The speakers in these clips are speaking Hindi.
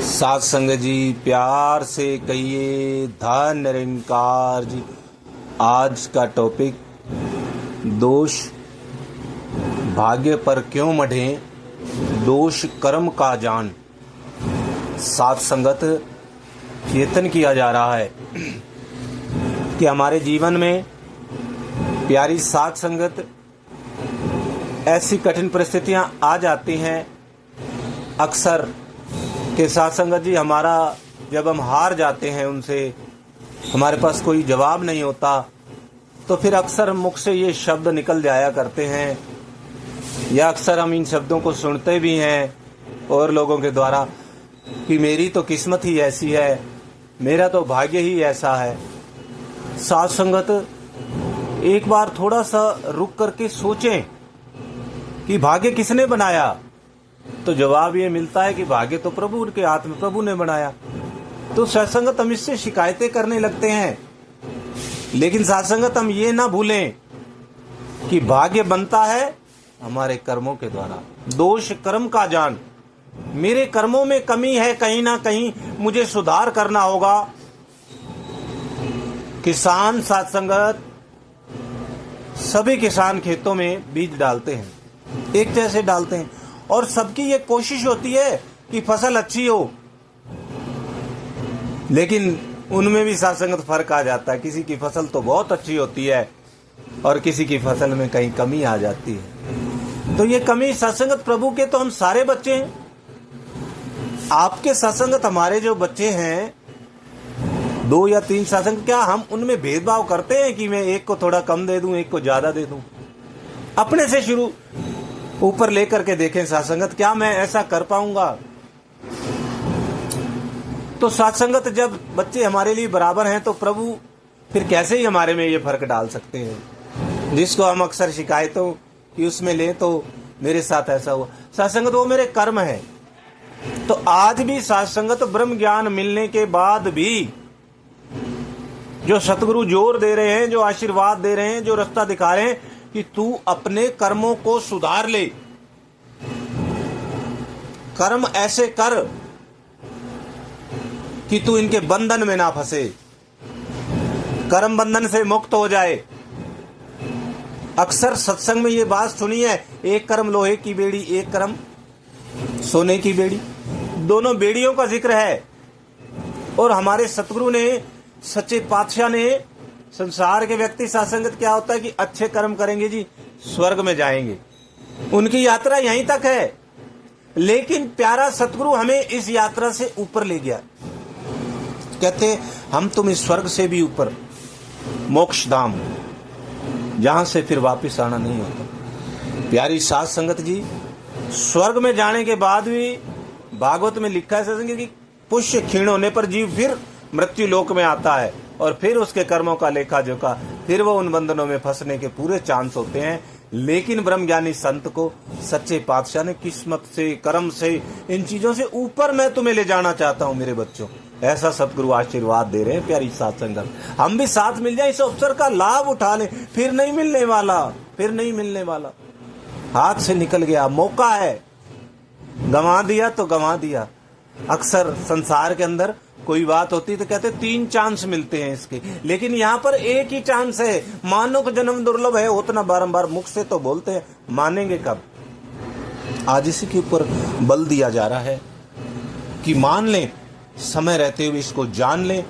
साध संगत जी, प्यार से कहिए धन निरंकार जी। आज का टॉपिक, दोष भाग्य पर क्यों मढ़े, दोष कर्म का जान। साध संगत कीर्तन किया जा रहा है कि हमारे जीवन में प्यारी साध संगत ऐसी कठिन परिस्थितियां आ जाती हैं अक्सर कि साध संगत जी हमारा जब हम हार जाते हैं उनसे, हमारे पास कोई जवाब नहीं होता, तो फिर अक्सर मुख से ये शब्द निकल जाया करते हैं, या अक्सर हम इन शब्दों को सुनते भी हैं और लोगों के द्वारा कि मेरी तो किस्मत ही ऐसी है, मेरा तो भाग्य ही ऐसा है। साध संगत एक बार थोड़ा सा रुक करके सोचें कि भाग्य किसने बनाया, तो जवाब ये मिलता है कि भाग्य तो प्रभु के हाथ में, प्रभु ने बनाया। तो सत्संगत हम इससे शिकायतें करने लगते हैं, लेकिन सत्संगत हम ये ना भूलें कि भाग्य बनता है हमारे कर्मों के द्वारा। दोष कर्म का जान, मेरे कर्मों में कमी है, कहीं ना कहीं मुझे सुधार करना होगा। किसान सत्संगत सभी किसान खेतों में बीज डालते हैं, एक जैसे डालते हैं, और सबकी ये कोशिश होती है कि फसल अच्छी हो, लेकिन उनमें भी सत्संगत फर्क आ जाता है। किसी की फसल तो बहुत अच्छी होती है और किसी की फसल में कहीं कमी आ जाती है। तो ये कमी सत्संगत प्रभु के तो हम सारे बच्चे हैं, आपके सत्संगत हमारे जो बच्चे हैं 2 या 3 सत्संग, क्या हम उनमें भेदभाव करते हैं कि मैं एक को थोड़ा कम दे दूं, एक को ज्यादा दे दूं? अपने से शुरू ऊपर लेकर के देखें सत्संगत, क्या मैं ऐसा कर पाऊंगा? तो सत्संगत जब बच्चे हमारे लिए बराबर हैं तो प्रभु फिर कैसे ही हमारे में ये फर्क डाल सकते हैं, जिसको हम अक्सर शिकायतों कि उसमें ले तो मेरे साथ ऐसा हुआ। सत्संगत वो मेरे कर्म है। तो आज भी सत्संगत ब्रह्म ज्ञान मिलने के बाद भी जो सतगुरु जोर दे रहे हैं, जो आशीर्वाद दे रहे हैं, जो रास्ता दिखा रहे हैं कि तू अपने कर्मों को सुधार ले, कर्म ऐसे कर कि तू इनके बंधन में ना फंसे, कर्म बंधन से मुक्त हो जाए। अक्सर सत्संग में ये बात सुनी है, एक कर्म लोहे की बेड़ी, एक कर्म सोने की बेड़ी, दोनों बेड़ियों का जिक्र है। और हमारे सतगुरु ने, सच्चे पातशाह ने, संसार के व्यक्ति सत्संगत क्या होता है कि अच्छे कर्म करेंगे जी स्वर्ग में जाएंगे, उनकी यात्रा यहीं तक है। लेकिन प्यारा सतगुरु हमें इस यात्रा से ऊपर ले गया, कहते हम तुम इस स्वर्ग से भी ऊपर, मोक्ष धाम, जहां से फिर वापस आना नहीं होता। प्यारी साध संगत जी, स्वर्ग में जाने के बाद भी भागवत में लिखा है सत्संग की पुष्य क्षीण होने पर जीव फिर मृत्यु लोक में आता है और फिर उसके कर्मों का लेखा जोखा, फिर वो उन बंधनों में फंसने के पूरे चांस होते हैं। लेकिन ब्रह्मज्ञानी संत को सच्चे पातशाह ने किस्मत से, कर्म से, इन चीजों से ऊपर मैं तुम्हें ले जाना चाहता हूं मेरे बच्चों, ऐसा सतगुरु आशीर्वाद दे रहे हैं। प्यारी साध संगत, हम भी साथ मिल जाए, इस अवसर का लाभ उठा लें, फिर नहीं मिलने वाला, फिर नहीं मिलने वाला, हाथ से निकल गया, मौका है, गंवा दिया तो गंवा दिया। अक्सर संसार के अंदर कोई बात होती तो कहते 3 चांस मिलते हैं इसके, लेकिन यहाँ पर एक ही चांस है। मानव का जन्म दुर्लभ है, उतना बारंबार मुख से तो बोलते हैं, मानेंगे कब? आज इसी के ऊपर बल दिया जा रहा है कि मान लें, समय रहते हुए इसको जान लें।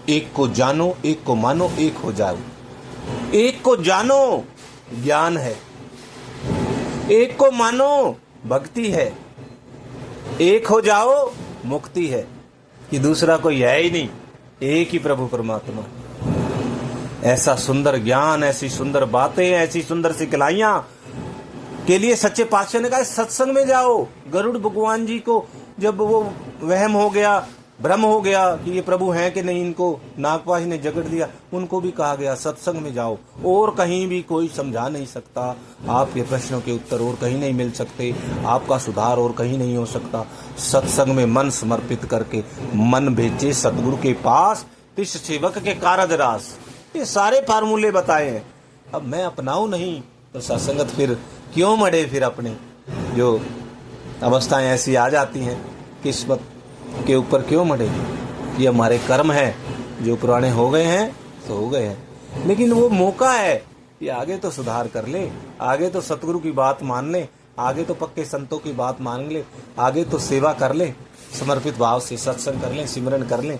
एक को जानो, एक को मानो, एक हो जाओ। एक को जानो ज्ञान है, एक को मानो भक्ति है, एक हो जाओ मुक्ति है, कि दूसरा कोई है ही नहीं, एक ही प्रभु परमात्मा। ऐसा सुंदर ज्ञान, ऐसी सुंदर बातें, ऐसी सुंदर सिखलाइयां के लिए सच्चे पातशाह ने कहा सत्संग में जाओ। गरुड़ भगवान जी को जब वो वहम हो गया, भ्रम हो गया कि ये प्रभु हैं कि नहीं, इनको नागपाश ने जगड़ दिया, उनको भी कहा गया सत्संग में जाओ, और कहीं भी कोई समझा नहीं सकता, आपके प्रश्नों के उत्तर और कहीं नहीं मिल सकते, आपका सुधार और कहीं नहीं हो सकता। सत्संग में मन समर्पित करके मन भेजे सतगुरु के पास, तिस सेवक के कारज रास, ये सारे फार्मूले बताए हैं। अब मैं अपनाऊं नहीं तो सत्संगत फिर क्यों मरे? फिर अपने जो अवस्थाएं ऐसी आ जाती हैं, किस्मत के ऊपर क्यों मरे? ये हमारे कर्म है, जो पुराने हो गए हैं तो हो गए हैं, लेकिन वो मौका है कि आगे तो सुधार कर ले, आगे तो सतगुरु की बात मान ले, आगे तो पक्के संतों की बात मान ले, आगे तो सेवा कर ले, समर्पित भाव से सत्संग कर लें, सिमरन कर लें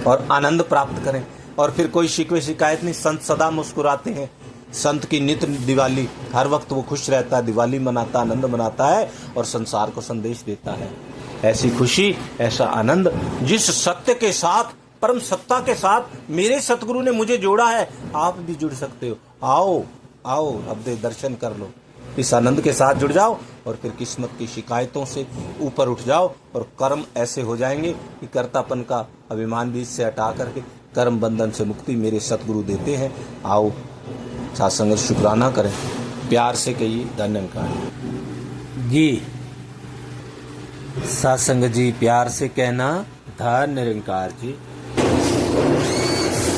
और आनंद प्राप्त करें। और फिर कोई शिकवे शिकायत नहीं। संत सदा मुस्कुराते हैं। संत की नित्य दिवाली, हर वक्त वो खुश रहता है, दिवाली मनाता, आनंद मनाता है और संसार को संदेश देता है। ऐसी खुशी, ऐसा आनंद जिस सत्य के साथ, परम सत्ता के साथ मेरे सतगुरु ने मुझे जोड़ा है, आप भी जुड़ सकते हो। आओ आओ, अब दे दर्शन कर लो, इस आनंद के साथ जुड़ जाओ और फिर किस्मत की शिकायतों से ऊपर उठ जाओ और कर्म ऐसे हो जाएंगे कि कर्तापन का अभिमान भी इससे हटा करके कर्म बंधन से मुक्ति मेरे सतगुरु देते हैं। आओ सत्संग शुक्राना करें, प्यार से कहिए धन्यवाद जी। सत्संग जी प्यार से कहना धन्य निरंकार जी।